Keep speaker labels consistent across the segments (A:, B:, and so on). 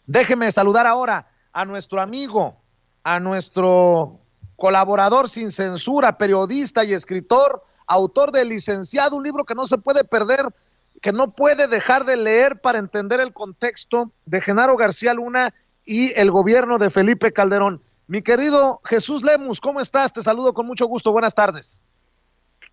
A: Déjeme saludar ahora a nuestro amigo, a nuestro colaborador sin censura, periodista y escritor, autor de Licenciado, un libro que no se puede perder, que no puede dejar de leer para entender el contexto de Genaro García Luna y el gobierno de Felipe Calderón. Mi querido Jesús Lemus, ¿cómo estás? Te saludo con mucho gusto, buenas tardes.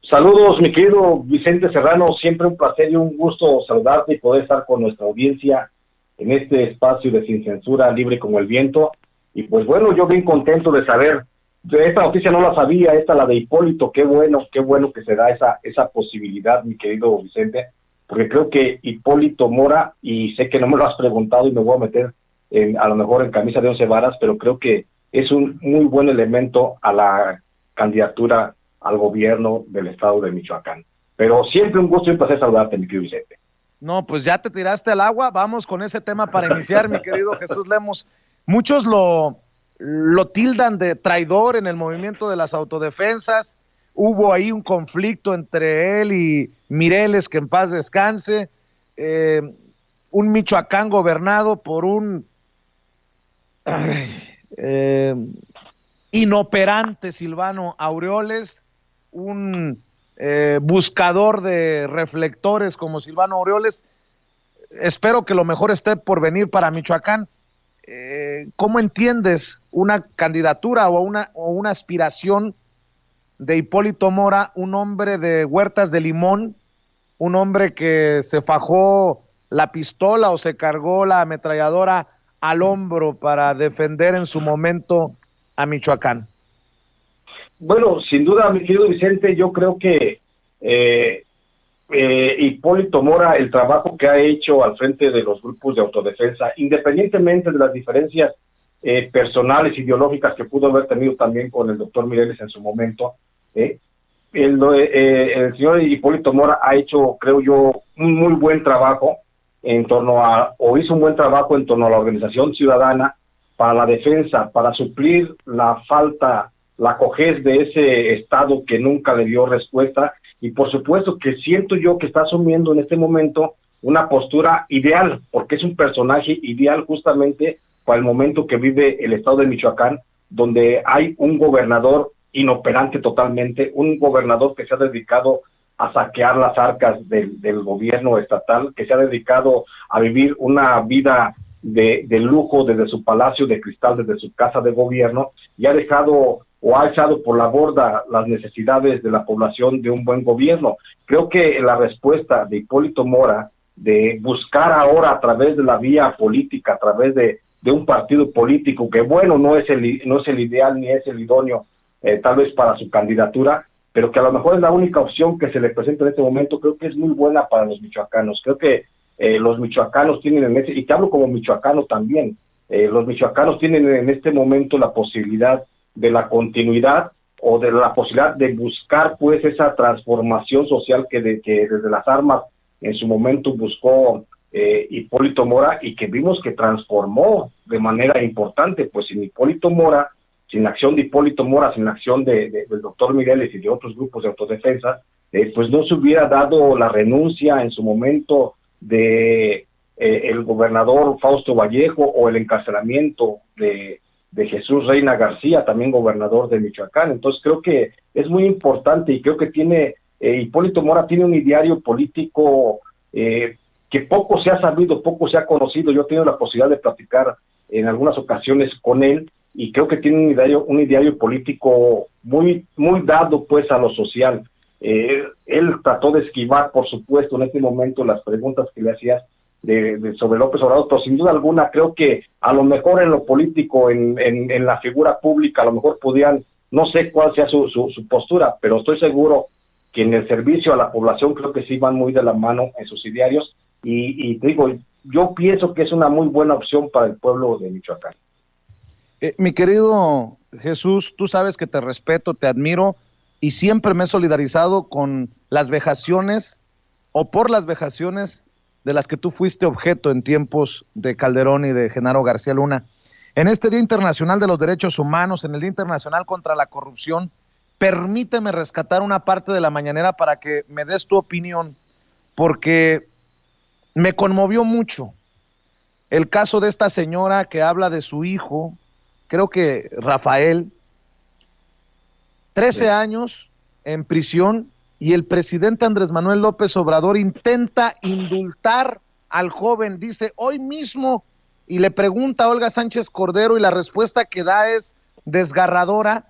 B: Saludos, mi querido Vicente Serrano, siempre un placer y un gusto saludarte y poder estar con nuestra audiencia en este espacio de Sin Censura, libre como el viento. Y pues bueno, yo bien contento de saber, esta noticia no la sabía, esta la de Hipólito, qué bueno que se da esa posibilidad, mi querido Vicente, porque creo que Hipólito Mora, y sé que no me lo has preguntado y me voy a meter a lo mejor en camisa de 11 varas, pero creo que es un muy buen elemento a la candidatura al gobierno del estado de Michoacán. Pero siempre un gusto y un placer saludarte, mi querido Vicente.
A: No, pues ya te tiraste al agua, vamos con ese tema para iniciar, mi querido Jesús Lemus. Muchos lo tildan de traidor en el movimiento de las autodefensas, hubo ahí un conflicto entre él y Mireles, que en paz descanse, un Michoacán gobernado por un inoperante Silvano Aureoles, un buscador de reflectores como Silvano Aureoles. Espero que lo mejor esté por venir para Michoacán. ¿Cómo entiendes una candidatura o una aspiración de Hipólito Mora, un hombre de Huertas de Limón, un hombre que se fajó la pistola o se cargó la ametralladora al hombro para defender en su momento a Michoacán?
B: Bueno, sin duda, mi querido Vicente, yo creo que Hipólito Mora, el trabajo que ha hecho al frente de los grupos de autodefensa, independientemente de las diferencias personales, ideológicas que pudo haber tenido también con el doctor Mireles en su momento, el señor Hipólito Mora ha hecho, creo yo, un muy buen trabajo hizo un buen trabajo en torno a la organización ciudadana para la defensa, para suplir la falta, la cojez de ese Estado que nunca le dio respuesta, y por supuesto que siento yo que está asumiendo en este momento una postura ideal, porque es un personaje ideal justamente para el momento que vive el Estado de Michoacán, donde hay un gobernador inoperante totalmente, un gobernador que se ha dedicado a saquear las arcas del gobierno estatal, que se ha dedicado a vivir una vida de lujo desde su palacio de cristal, desde su casa de gobierno, y ha dejado o ha echado por la borda las necesidades de la población de un buen gobierno. Creo que la respuesta de Hipólito Mora de buscar ahora a través de la vía política, a través de un partido político que, bueno, no es el ideal ni es el idóneo tal vez para su candidatura, pero que a lo mejor es la única opción que se le presenta en este momento, creo que es muy buena para los michoacanos. Creo que los michoacanos tienen y te hablo como michoacano también, los michoacanos tienen en este momento la posibilidad de la continuidad o de la posibilidad de buscar pues esa transformación social que desde las armas en su momento buscó Hipólito Mora, y que vimos que transformó de manera importante. Pues sin Hipólito Mora, sin la acción de Hipólito Mora, sin la acción del doctor Mireles y de otros grupos de autodefensa, pues no se hubiera dado la renuncia en su momento de el gobernador Fausto Vallejo, o el encarcelamiento de Jesús Reina García, también gobernador de Michoacán. Entonces creo que es muy importante, y creo que Hipólito Mora tiene un ideario político que poco se ha sabido, poco se ha conocido. Yo he tenido la posibilidad de platicar en algunas ocasiones con él, y creo que tiene un ideario político muy, muy dado pues a lo social. Él trató de esquivar, por supuesto, en este momento las preguntas que le hacías sobre López Obrador, pero sin duda alguna creo que a lo mejor en lo político, en la figura pública, a lo mejor podían, no sé cuál sea su postura, pero estoy seguro que en el servicio a la población creo que sí van muy de la mano en sus idearios, y digo, yo pienso que es una muy buena opción para el pueblo de Michoacán.
A: Mi querido Jesús, tú sabes que te respeto, te admiro, y siempre me he solidarizado con las vejaciones o por las vejaciones de las que tú fuiste objeto en tiempos de Calderón y de Genaro García Luna. En este Día Internacional de los Derechos Humanos, en el Día Internacional contra la Corrupción, permíteme rescatar una parte de la mañanera para que me des tu opinión, porque me conmovió mucho el caso de esta señora que habla de su hijo, creo que Rafael, 13 años en prisión, y el presidente Andrés Manuel López Obrador intenta indultar al joven, dice hoy mismo, y le pregunta a Olga Sánchez Cordero y la respuesta que da es desgarradora,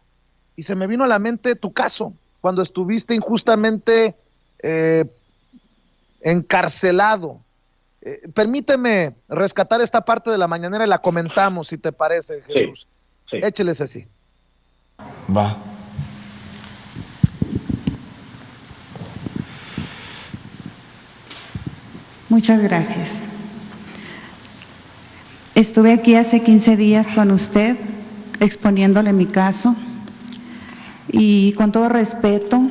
A: y se me vino a la mente tu caso, cuando estuviste injustamente encarcelado. Permíteme rescatar esta parte de la mañanera y la comentamos, si te parece, Jesús. Sí. Écheles así.
C: Va.
D: Muchas gracias. Estuve aquí hace 15 días con usted exponiéndole mi caso y con todo respeto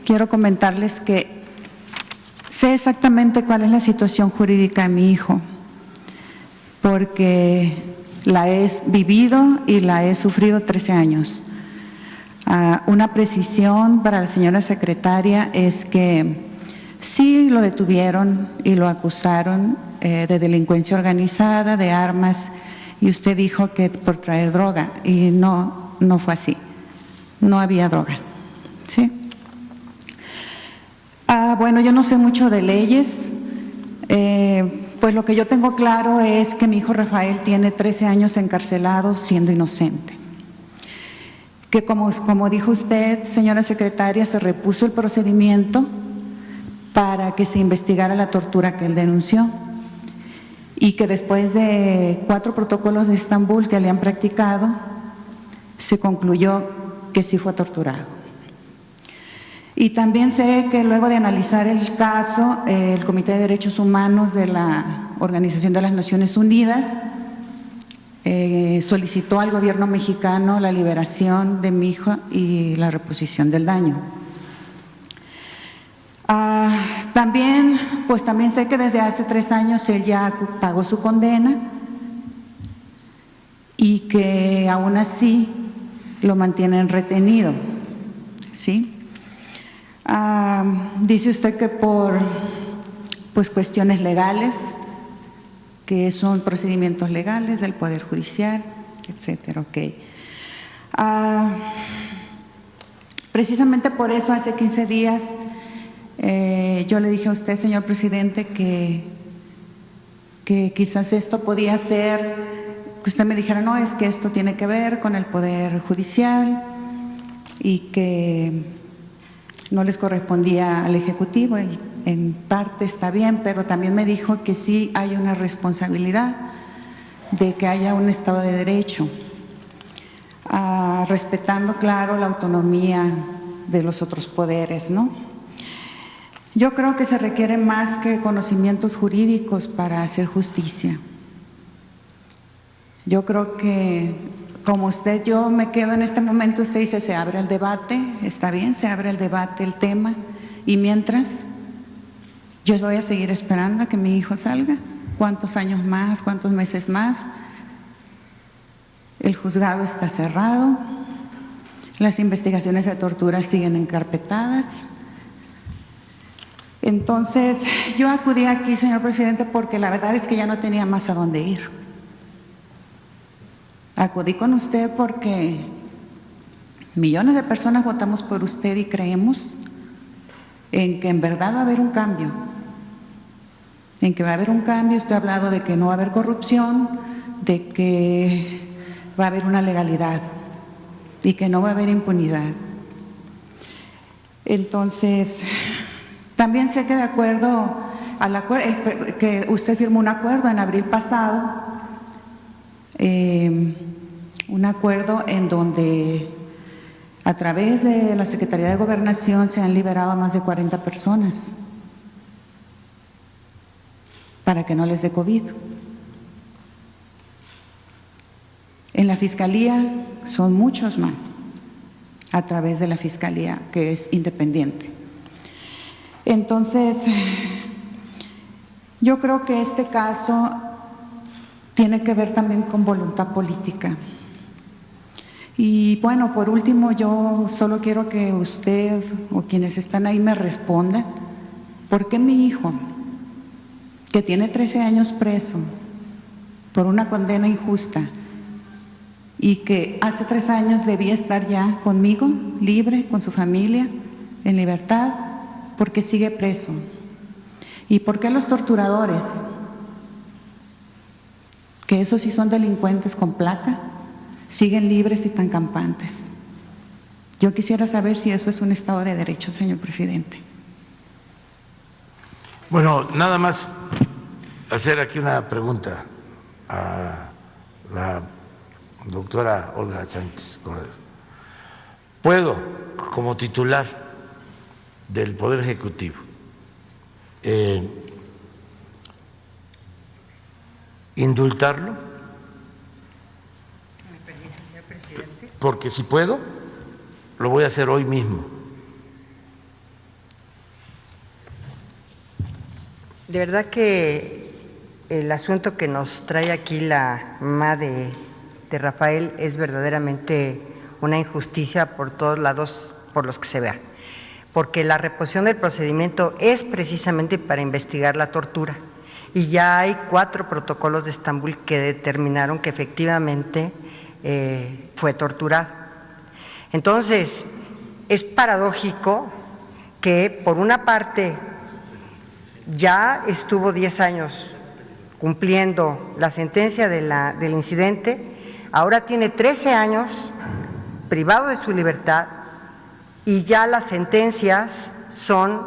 D: quiero comentarles que sé exactamente cuál es la situación jurídica de mi hijo, porque la he vivido y la he sufrido 13 años. Una precisión para la señora secretaria es que sí lo detuvieron y lo acusaron de delincuencia organizada, de armas, y usted dijo que por traer droga, y no fue así, no había droga, ¿sí? Bueno, yo no sé mucho de leyes, pues lo que yo tengo claro es que mi hijo Rafael tiene 13 años encarcelado siendo inocente. Que como dijo usted, señora secretaria, se repuso el procedimiento para que se investigara la tortura que él denunció y que después de 4 protocolos de Estambul que le han practicado, se concluyó que sí fue torturado. Y también sé que luego de analizar el caso, el Comité de Derechos Humanos de la Organización de las Naciones Unidas solicitó al gobierno mexicano la liberación de mi hijo y la reposición del daño. También sé que desde hace 3 años él ya pagó su condena y que aún así lo mantienen retenido, ¿sí? Dice usted que por cuestiones legales, que son procedimientos legales del Poder Judicial, etcétera, ok. Precisamente por eso hace 15 días yo le dije a usted, señor presidente, que quizás esto podía ser, que usted me dijera, no, es que esto tiene que ver con el Poder Judicial y que no les correspondía al Ejecutivo, y en parte está bien, pero también me dijo que sí hay una responsabilidad de que haya un Estado de Derecho, respetando, claro, la autonomía de los otros poderes, ¿no? Yo creo que se requiere más que conocimientos jurídicos para hacer justicia. Yo creo que, como usted, yo me quedo en este momento, usted dice, se abre el debate, está bien, se abre el debate, el tema, y mientras, yo voy a seguir esperando a que mi hijo salga. ¿Cuántos años más? ¿Cuántos meses más? El juzgado está cerrado, las investigaciones de tortura siguen encarpetadas. Entonces, yo acudí aquí, señor presidente, porque la verdad es que ya no tenía más a dónde ir. Acudí con usted porque millones de personas votamos por usted y creemos en que en verdad va a haber un cambio. En que va a haber un cambio, usted ha hablado de que no va a haber corrupción, de que va a haber una legalidad y que no va a haber impunidad. Entonces, también sé que de acuerdo que usted firmó un acuerdo en abril pasado, un acuerdo en donde a través de la Secretaría de Gobernación se han liberado a más de 40 personas para que no les dé COVID. En la Fiscalía son muchos más, a través de la Fiscalía, que es independiente. Entonces, yo creo que este caso tiene que ver también con voluntad política. Y bueno, por último, yo solo quiero que usted o quienes están ahí me respondan, ¿por qué mi hijo, que tiene 13 años preso, por una condena injusta y que hace 3 años debía estar ya conmigo, libre, con su familia, en libertad, porque sigue preso. ¿Y por qué los torturadores, que esos sí son delincuentes con placa, siguen libres y tan campantes? Yo quisiera saber si eso es un Estado de Derecho, señor presidente.
C: Bueno, nada más hacer aquí una pregunta a la doctora Olga Sánchez Cordero. ¿Puedo, como titular del Poder Ejecutivo, indultarlo?
E: ¿Me permite, señor presidente?
C: Porque si puedo, lo voy a hacer hoy mismo.
E: De verdad que el asunto que nos trae aquí la mamá de Rafael es verdaderamente una injusticia por todos lados por los que se vea, porque la reposición del procedimiento es precisamente para investigar la tortura y ya hay 4 protocolos de Estambul que determinaron que efectivamente fue torturado. Entonces, es paradójico que por una parte ya estuvo 10 años cumpliendo la sentencia del incidente, ahora tiene 13 años privado de su libertad y ya las sentencias son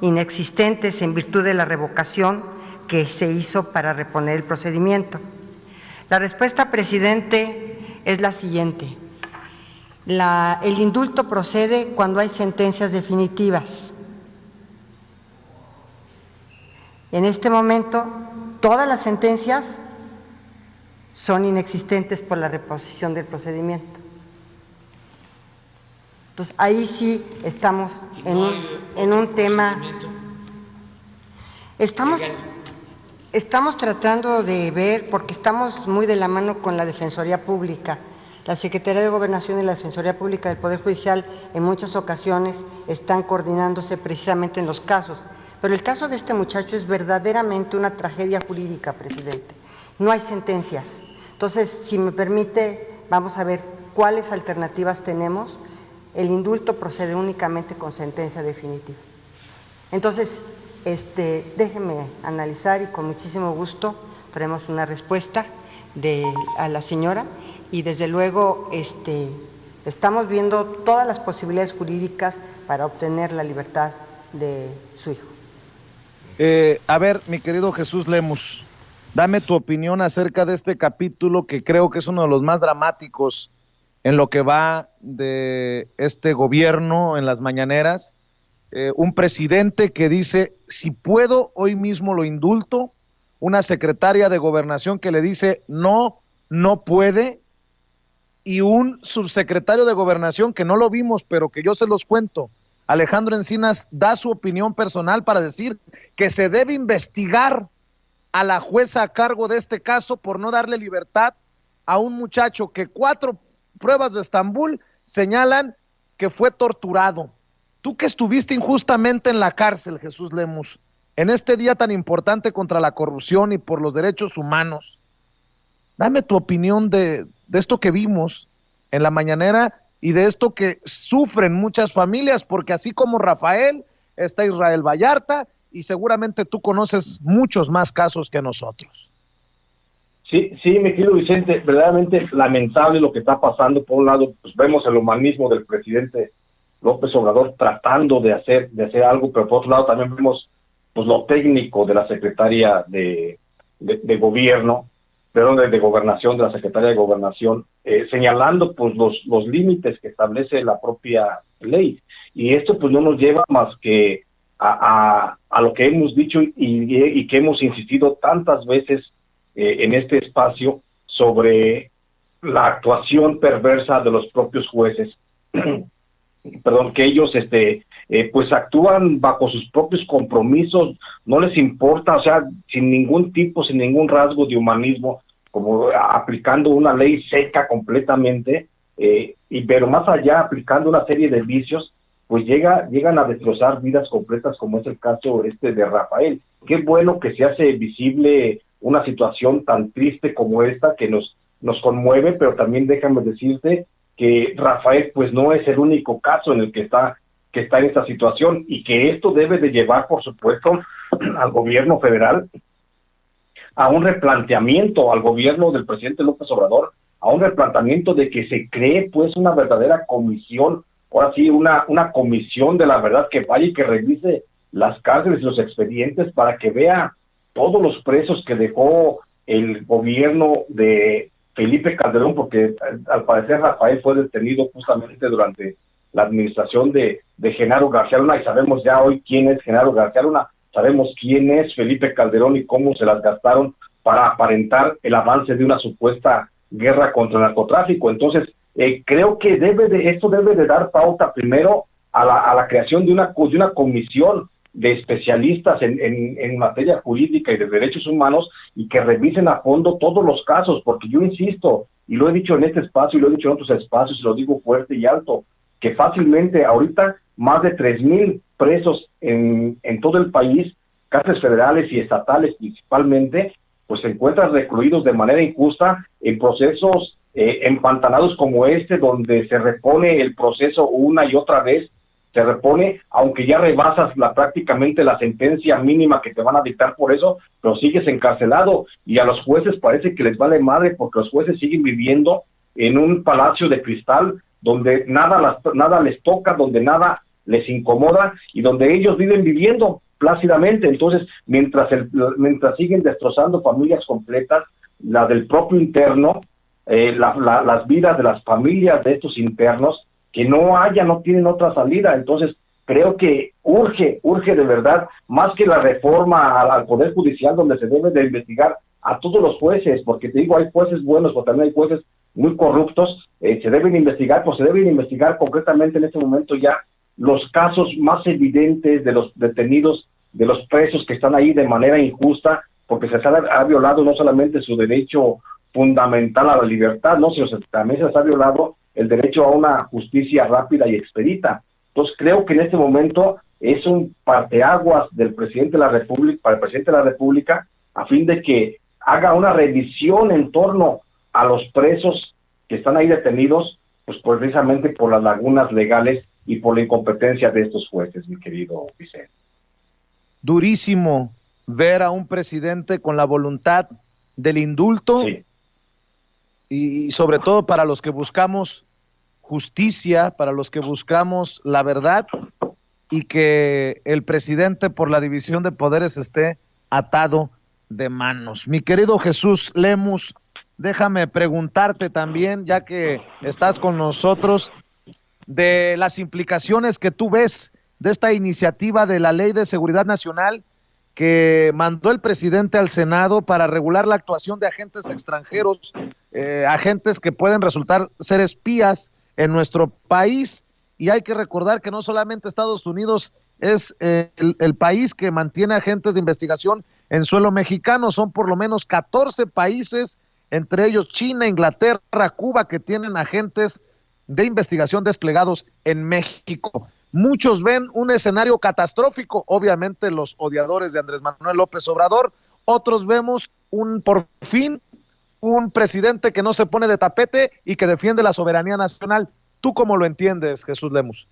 E: inexistentes en virtud de la revocación que se hizo para reponer el procedimiento. La respuesta, presidente, es la siguiente. El indulto procede cuando hay sentencias definitivas. En este momento, todas las sentencias son inexistentes por la reposición del procedimiento. Entonces, ahí sí estamos en un tema. Estamos tratando de ver, porque estamos muy de la mano con la Defensoría Pública. La Secretaría de Gobernación y la Defensoría Pública del Poder Judicial en muchas ocasiones están coordinándose precisamente en los casos. Pero el caso de este muchacho es verdaderamente una tragedia jurídica, presidente. No hay sentencias. Entonces, si me permite, vamos a ver cuáles alternativas tenemos. El indulto procede únicamente con sentencia definitiva. Entonces, déjeme analizar y con muchísimo gusto traemos una respuesta a la señora y desde luego estamos viendo todas las posibilidades jurídicas para obtener la libertad de su hijo.
A: A ver, mi querido Jesús Lemus, dame tu opinión acerca de este capítulo que creo que es uno de los más dramáticos en lo que va de este gobierno en las mañaneras. Un presidente que dice, si puedo, hoy mismo lo indulto. Una secretaria de Gobernación que le dice, no, no puede. Y un subsecretario de Gobernación que no lo vimos, pero que yo se los cuento, Alejandro Encinas, da su opinión personal para decir que se debe investigar a la jueza a cargo de este caso por no darle libertad a un muchacho que 4 pruebas de Estambul señalan que fue torturado. Tú que estuviste injustamente en la cárcel, Jesús Lemus, en este día tan importante contra la corrupción y por los derechos humanos, dame tu opinión de esto que vimos en la mañanera y de esto que sufren muchas familias, porque así como Rafael, está Israel Vallarta y seguramente tú conoces muchos más casos que nosotros.
B: Sí, mi querido Vicente, verdaderamente lamentable lo que está pasando. Por un lado, pues vemos el humanismo del presidente López Obrador tratando de hacer algo, pero por otro lado también vemos pues lo técnico de la secretaria de gobierno, de gobernación, de la secretaria de gobernación, señalando pues los límites que establece la propia ley. Y esto pues no nos lleva más que a lo que hemos dicho y que hemos insistido tantas veces en este espacio sobre la actuación perversa de los propios jueces. Perdón, que ellos pues actúan bajo sus propios compromisos, no les importa, o sea, sin ningún rasgo de humanismo, como aplicando una ley seca completamente, pero más allá, aplicando una serie de vicios, pues llegan a destrozar vidas completas, como es el caso de Rafael. Qué bueno que se hace visible una situación tan triste como esta que nos conmueve, pero también déjame decirte que Rafael pues no es el único caso en el que está en esta situación, y que esto debe de llevar, por supuesto, al gobierno federal a un replanteamiento, al gobierno del presidente López Obrador, a un replanteamiento de que se cree pues una verdadera comisión, ahora sí, una comisión de la verdad que vaya y que revise las cárceles y los expedientes para que vea todos los presos que dejó el gobierno de Felipe Calderón, porque al parecer Rafael fue detenido justamente durante la administración de Genaro García Luna, y sabemos ya hoy quién es Genaro García Luna, sabemos quién es Felipe Calderón y cómo se las gastaron para aparentar el avance de una supuesta guerra contra el narcotráfico. Entonces, creo que esto debe de dar pauta primero a la creación de una comisión de especialistas en materia jurídica y de derechos humanos, y que revisen a fondo todos los casos, porque yo insisto, y lo he dicho en este espacio y lo he dicho en otros espacios, y lo digo fuerte y alto, que fácilmente ahorita más de 3,000 presos en todo el país, cárceles federales y estatales principalmente, pues se encuentran recluidos de manera injusta en procesos empantanados como este, donde se repone el proceso una y otra vez, se repone, aunque ya rebasas prácticamente la sentencia mínima que te van a dictar por eso, pero sigues encarcelado, y a los jueces parece que les vale madre, porque los jueces siguen viviendo en un palacio de cristal, donde nada les toca, donde nada les incomoda, y donde ellos viven viviendo plácidamente. Entonces, mientras siguen destrozando familias completas, la del propio interno, las vidas de las familias de estos internos, que no tienen otra salida. Entonces, creo que urge de verdad, más que la reforma al Poder Judicial, donde se debe de investigar a todos los jueces, porque te digo, hay jueces buenos, pero también hay jueces muy corruptos, se deben investigar, pues se deben investigar concretamente en este momento ya los casos más evidentes de los detenidos, de los presos que están ahí de manera injusta, porque se ha violado no solamente su derecho fundamental a la libertad, no, sino también se les ha violado el derecho a una justicia rápida y expedita. Entonces creo que en este momento es un parteaguas del presidente de la República, para el presidente de la República, a fin de que haga una revisión en torno a los presos que están ahí detenidos, pues precisamente por las lagunas legales y por la incompetencia de estos jueces, mi querido Vicente.
A: Durísimo ver a un presidente con la voluntad del indulto, sí, y sobre todo para los que buscamos justicia, para los que buscamos la verdad, y que el presidente por la división de poderes esté atado de manos. Mi querido Jesús Lemus, déjame preguntarte también, ya que estás con nosotros, de las implicaciones que tú ves de esta iniciativa de la Ley de Seguridad Nacional que mandó el presidente al Senado para regular la actuación de agentes extranjeros, agentes que pueden resultar ser espías en nuestro país. Y hay que recordar que no solamente Estados Unidos es el país que mantiene agentes de investigación en suelo mexicano, son por lo menos 14 países, entre ellos China, Inglaterra, Cuba, que tienen agentes de investigación desplegados en México. Muchos ven un escenario catastrófico, obviamente los odiadores de Andrés Manuel López Obrador, otros vemos por fin un presidente que no se pone de tapete y que defiende la soberanía nacional. ¿Tú cómo lo entiendes, Jesús Lemus?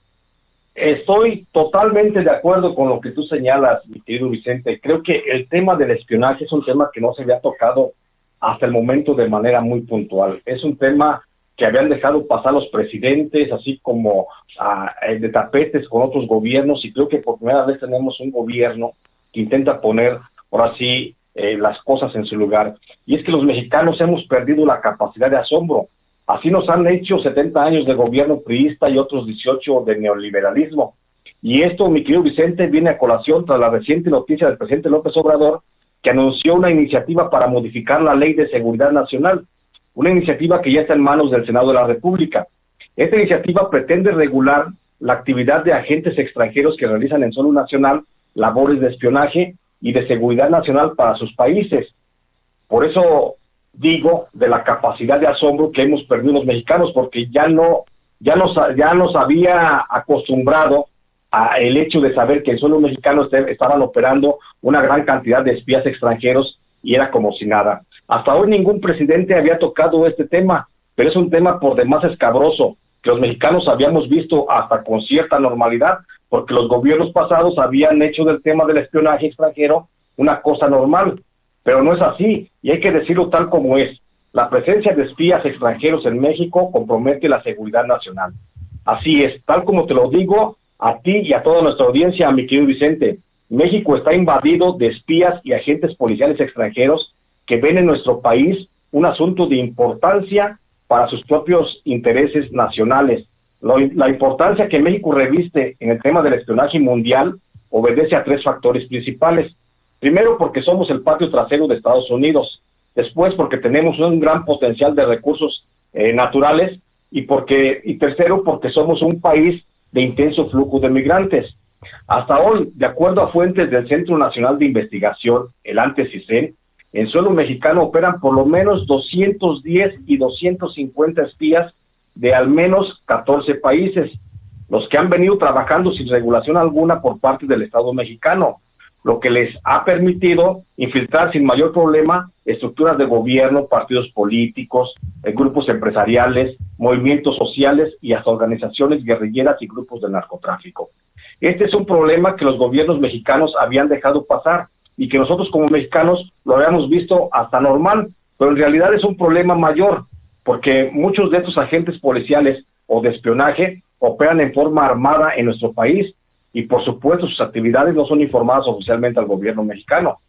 B: Estoy totalmente de acuerdo con lo que tú señalas, mi querido Vicente. Creo que el tema del espionaje es un tema que no se había tocado hasta el momento de manera muy puntual. Es un tema que habían dejado pasar los presidentes, así como de tapetes con otros gobiernos, y creo que por primera vez tenemos un gobierno que intenta poner, ahora sí, las cosas en su lugar. Y es que los mexicanos hemos perdido la capacidad de asombro. Así nos han hecho 70 años de gobierno priista y otros 18 de neoliberalismo. Y esto, mi querido Vicente, viene a colación tras la reciente noticia del presidente López Obrador, que anunció una iniciativa para modificar la Ley de Seguridad Nacional, una iniciativa que ya está en manos del Senado de la República. Esta iniciativa pretende regular la actividad de agentes extranjeros que realizan en suelo nacional labores de espionaje y de seguridad nacional para sus países. Por eso digo de la capacidad de asombro que hemos perdido los mexicanos, porque ya nos había acostumbrado a el hecho de saber que en suelo mexicano estaban operando una gran cantidad de espías extranjeros y era como si nada. Hasta hoy ningún presidente había tocado este tema, pero es un tema por demás escabroso, que los mexicanos habíamos visto hasta con cierta normalidad, porque los gobiernos pasados habían hecho del tema del espionaje extranjero una cosa normal, pero no es así, y hay que decirlo tal como es. La presencia de espías extranjeros en México compromete la seguridad nacional. Así es, tal como te lo digo a ti y a toda nuestra audiencia, mi querido Vicente, México está invadido de espías y agentes policiales extranjeros que ven en nuestro país un asunto de importancia para sus propios intereses nacionales. La importancia que México reviste en el tema del espionaje mundial obedece a 3 factores principales. Primero, porque somos el patio trasero de Estados Unidos. Después, porque tenemos un gran potencial de recursos naturales. Y tercero, porque somos un país de intenso flujo de migrantes. Hasta hoy, de acuerdo a fuentes del Centro Nacional de Investigación, el CISEN, en suelo mexicano operan por lo menos 210 y 250 espías de al menos 14 países, los que han venido trabajando sin regulación alguna por parte del Estado mexicano, lo que les ha permitido infiltrar sin mayor problema estructuras de gobierno, partidos políticos, grupos empresariales, movimientos sociales y hasta organizaciones guerrilleras y grupos de narcotráfico. Este es un problema que los gobiernos mexicanos habían dejado pasar y que nosotros como mexicanos lo habíamos visto hasta normal, pero en realidad es un problema mayor, porque muchos de estos agentes policiales o de espionaje operan en forma armada en nuestro país y por supuesto sus actividades no son informadas oficialmente al gobierno mexicano.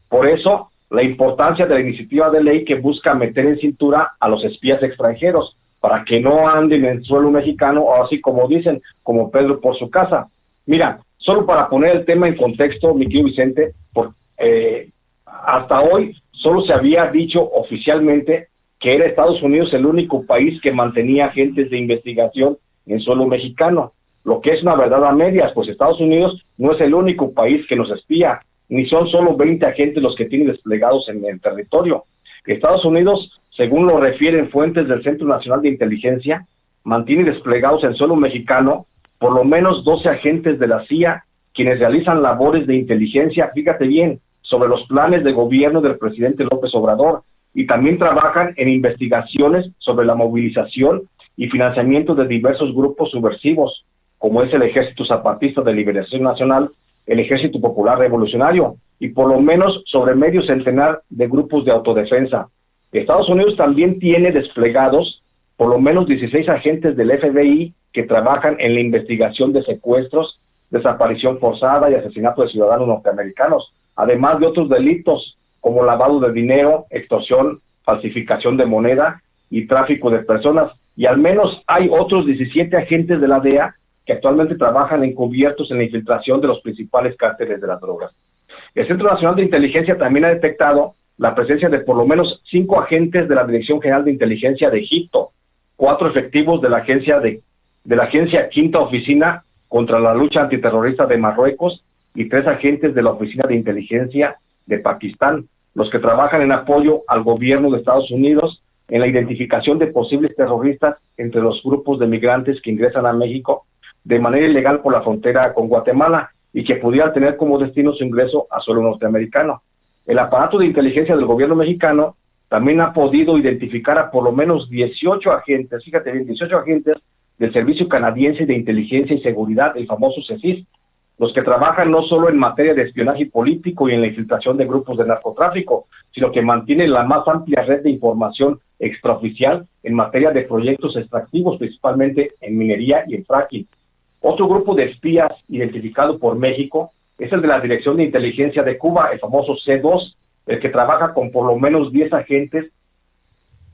B: Por eso, la importancia de la iniciativa de ley que busca meter en cintura a los espías extranjeros para que no anden en suelo mexicano, o así como dicen, como Pedro por su casa. Mira, solo para poner el tema en contexto, mi querido Vicente, hasta hoy solo se había dicho oficialmente que era Estados Unidos el único país que mantenía agentes de investigación en suelo mexicano, lo que es una verdad a medias, pues Estados Unidos no es el único país que nos espía, ni son solo 20 agentes los que tienen desplegados en el territorio. Estados Unidos, según lo refieren fuentes del Centro Nacional de Inteligencia, mantiene desplegados en suelo mexicano por lo menos 12 agentes de la CIA, quienes realizan labores de inteligencia, fíjate bien, sobre los planes de gobierno del presidente López Obrador, y también trabajan en investigaciones sobre la movilización y financiamiento de diversos grupos subversivos, como es el Ejército Zapatista de Liberación Nacional, el Ejército Popular Revolucionario, y por lo menos sobre medio centenar de grupos de autodefensa. Estados Unidos también tiene desplegados por lo menos 16 agentes del FBI que trabajan en la investigación de secuestros, desaparición forzada y asesinato de ciudadanos norteamericanos, además de otros delitos como lavado de dinero, extorsión, falsificación de moneda y tráfico de personas. Y al menos hay otros 17 agentes de la DEA que actualmente trabajan encubiertos en la infiltración de los principales cárteles de las drogas. El Centro Nacional de Inteligencia también ha detectado la presencia de por lo menos 5 agentes de la Dirección General de Inteligencia de Egipto, 4 efectivos de la agencia Quinta Oficina contra la Lucha Antiterrorista de Marruecos y 3 agentes de la Oficina de Inteligencia de Pakistán, los que trabajan en apoyo al gobierno de Estados Unidos en la identificación de posibles terroristas entre los grupos de migrantes que ingresan a México de manera ilegal por la frontera con Guatemala y que pudieran tener como destino su ingreso a suelo norteamericano. El aparato de inteligencia del gobierno mexicano también ha podido identificar a por lo menos 18 agentes, fíjate bien, 18 agentes del Servicio Canadiense de Inteligencia y Seguridad, el famoso CECIS, los que trabajan no solo en materia de espionaje político y en la infiltración de grupos de narcotráfico, sino que mantienen la más amplia red de información extraoficial en materia de proyectos extractivos, principalmente en minería y en fracking. Otro grupo de espías identificado por México es el de la Dirección de Inteligencia de Cuba, el famoso C2, el que trabaja con por lo menos 10 agentes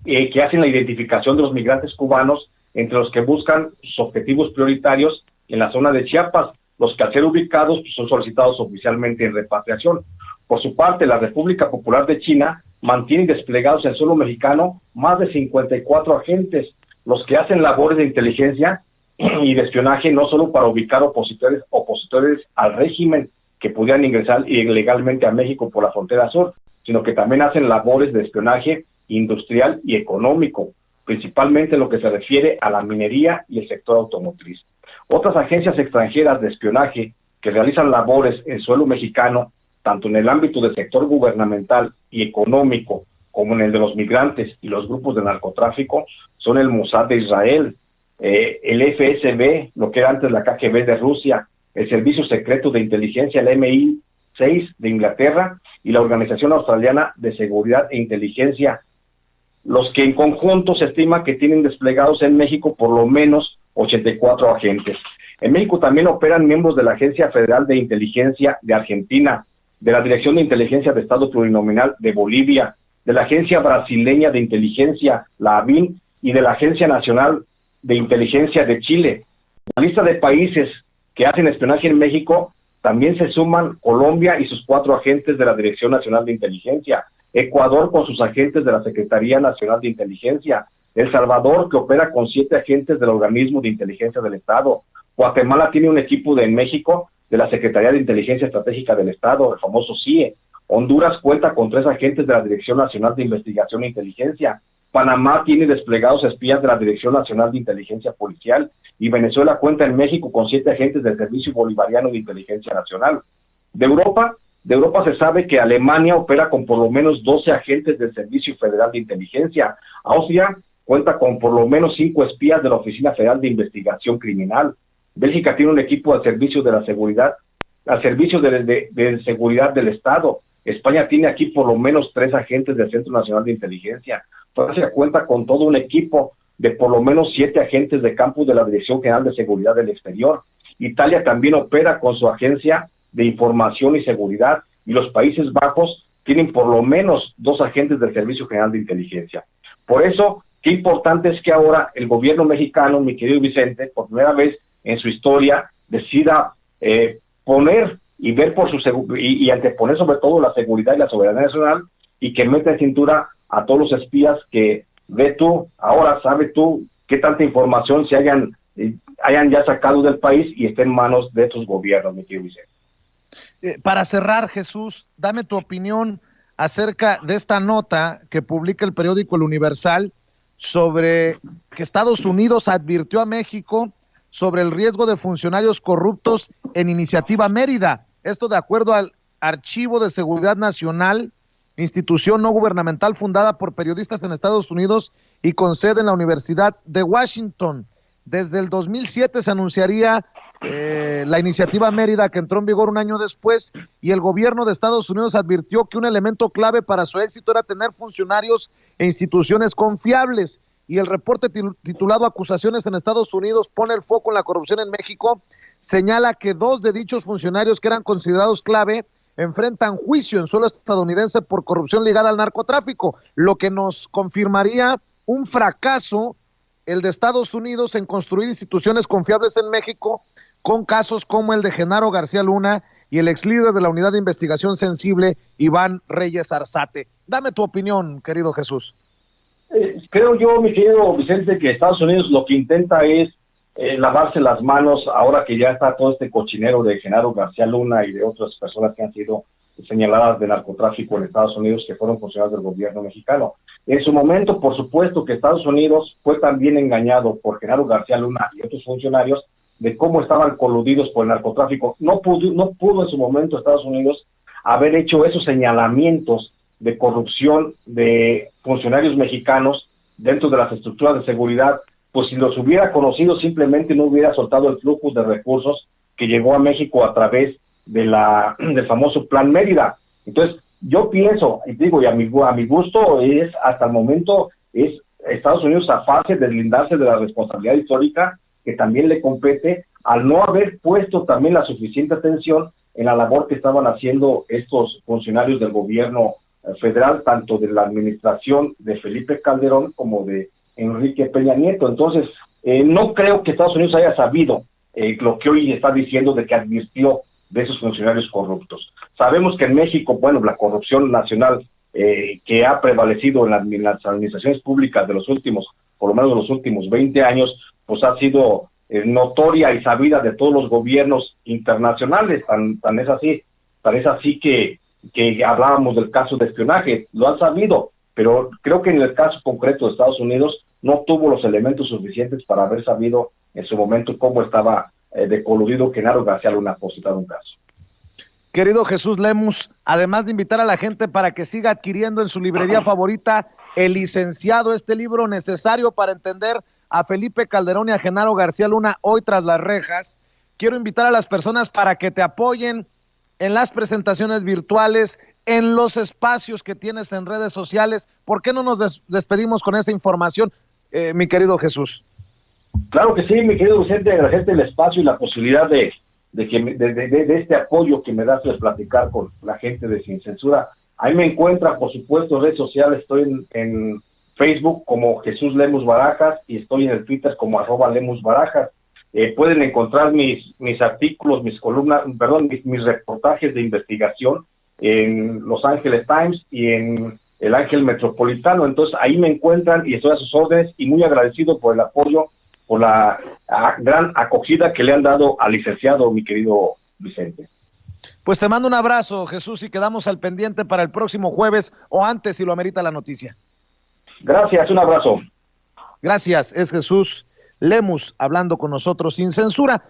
B: que hacen la identificación de los migrantes cubanos, entre los que buscan sus objetivos prioritarios en la zona de Chiapas, los que al ser ubicados son solicitados oficialmente en repatriación. Por su parte, la República Popular de China mantiene desplegados en suelo mexicano más de 54 agentes, los que hacen labores de inteligencia y de espionaje no solo para ubicar opositores al régimen que pudieran ingresar ilegalmente a México por la frontera sur, sino que también hacen labores de espionaje industrial y económico, principalmente en lo que se refiere a la minería y el sector automotriz. Otras agencias extranjeras de espionaje que realizan labores en suelo mexicano, tanto en el ámbito del sector gubernamental y económico, como en el de los migrantes y los grupos de narcotráfico, son el Mossad de Israel, el FSB, lo que era antes la KGB de Rusia, el Servicio Secreto de Inteligencia, el MI6 de Inglaterra, y la Organización Australiana de Seguridad e Inteligencia, los que en conjunto se estima que tienen desplegados en México por lo menos 84 agentes. En México también operan miembros de la Agencia Federal de Inteligencia de Argentina, de la Dirección de Inteligencia de Estado Plurinominal de Bolivia, de la Agencia Brasileña de Inteligencia, la ABIN, y de la Agencia Nacional de Inteligencia de Chile. La lista de países que hacen espionaje en México también se suman Colombia y sus 4 agentes de la Dirección Nacional de Inteligencia, Ecuador con sus agentes de la Secretaría Nacional de Inteligencia, El Salvador, que opera con 7 agentes del Organismo de Inteligencia del Estado, Guatemala tiene un equipo en México de la Secretaría de Inteligencia Estratégica del Estado, el famoso CIE, Honduras cuenta con 3 agentes de la Dirección Nacional de Investigación e Inteligencia, Panamá tiene desplegados espías de la Dirección Nacional de Inteligencia Policial, y Venezuela cuenta en México con 7 agentes del Servicio Bolivariano de Inteligencia Nacional. De Europa se sabe que Alemania opera con por lo menos 12 agentes del Servicio Federal de Inteligencia. Austria cuenta con por lo menos 5 espías de la Oficina Federal de Investigación Criminal. Bélgica tiene un equipo al servicio de la seguridad, al servicio de seguridad del Estado. España tiene aquí por lo menos 3 agentes del Centro Nacional de Inteligencia. Francia cuenta con todo un equipo de por lo menos 7 agentes de campo de la Dirección General de Seguridad del Exterior. Italia también opera con su agencia de información y seguridad, y los Países Bajos tienen por lo menos 2 agentes del Servicio General de Inteligencia. Por eso, qué importante es que ahora el gobierno mexicano, mi querido Vicente, por primera vez en su historia, decida poner y ver por su y anteponer sobre todo la seguridad y la soberanía nacional, y que meta en cintura a todos los espías que ve tú, ahora sabe tú qué tanta información se hayan ya sacado del país y esté en manos de estos gobiernos, mi querido Vicente.
A: Para cerrar, Jesús, dame tu opinión acerca de esta nota que publica el periódico El Universal sobre que Estados Unidos advirtió a México sobre el riesgo de funcionarios corruptos en Iniciativa Mérida. Esto de acuerdo al Archivo de Seguridad Nacional, institución no gubernamental fundada por periodistas en Estados Unidos y con sede en la Universidad de Washington. Desde el 2007 se anunciaría la Iniciativa Mérida, que entró en vigor un año después, y el gobierno de Estados Unidos advirtió que un elemento clave para su éxito era tener funcionarios e instituciones confiables. Y el reporte titulado Acusaciones en Estados Unidos pone el foco en la corrupción en México, señala que 2 de dichos funcionarios que eran considerados clave enfrentan juicio en suelo estadounidense por corrupción ligada al narcotráfico, lo que nos confirmaría un fracaso el de Estados Unidos en construir instituciones confiables en México, con casos como el de Genaro García Luna y el ex líder de la Unidad de Investigación Sensible, Iván Reyes Arzate. Dame tu opinión, querido Jesús.
B: Creo yo, mi querido Vicente, que Estados Unidos lo que intenta es lavarse las manos ahora que ya está todo este cochinero de Genaro García Luna y de otras personas que han sido señaladas de narcotráfico en Estados Unidos, que fueron funcionarios del gobierno mexicano. En su momento, por supuesto, que Estados Unidos fue también engañado por Genaro García Luna y otros funcionarios de cómo estaban coludidos por el narcotráfico. No pudo en su momento Estados Unidos haber hecho esos señalamientos de corrupción de funcionarios mexicanos dentro de las estructuras de seguridad, pues si los hubiera conocido simplemente no hubiera soltado el flujo de recursos que llegó a México a través de del famoso Plan Mérida. Entonces, yo pienso, y digo, y a mi gusto es, hasta el momento, es Estados Unidos capaz de deslindarse de la responsabilidad histórica que también le compete al no haber puesto también la suficiente atención en la labor que estaban haciendo estos funcionarios del gobierno federal, tanto de la administración de Felipe Calderón como de Enrique Peña Nieto. Entonces, no creo que Estados Unidos haya sabido lo que hoy está diciendo de que advirtió de esos funcionarios corruptos. Sabemos que en México, bueno, la corrupción nacional que ha prevalecido en las administraciones públicas de los últimos, por lo menos de los últimos 20 años, pues ha sido notoria y sabida de todos los gobiernos internacionales. Tan es así que hablábamos del caso de espionaje, lo han sabido, pero creo que en el caso concreto de Estados Unidos no tuvo los elementos suficientes para haber sabido en su momento cómo estaba de coludido Genaro García Luna por citar un caso.
A: Querido Jesús Lemus, además de invitar a la gente para que siga adquiriendo en su librería favorita El Licenciado, este libro necesario para entender a Felipe Calderón y a Genaro García Luna hoy tras las rejas, quiero invitar a las personas para que te apoyen en las presentaciones virtuales, en los espacios que tienes en redes sociales. ¿Por qué no nos despedimos con esa información, mi querido Jesús?
B: Claro que sí, mi querido Vicente, agradecerte el espacio y la posibilidad de este apoyo que me das de platicar con la gente de Sin Censura. Ahí me encuentran, por supuesto, en redes sociales. Estoy en Facebook como Jesús Lemus Barajas y estoy en el Twitter como @LemusBarajas. Pueden encontrar mis artículos, mis columnas, mis reportajes de investigación en Los Ángeles Times y en el Ángel Metropolitano. Entonces ahí me encuentran y estoy a sus órdenes y muy agradecido por el apoyo, por la gran acogida que le han dado al licenciado, mi querido Vicente.
A: Pues te mando un abrazo, Jesús, y quedamos al pendiente para el próximo jueves o antes, si lo amerita la noticia.
B: Gracias, un abrazo.
A: Gracias, es Jesús Lemus hablando con nosotros sin censura.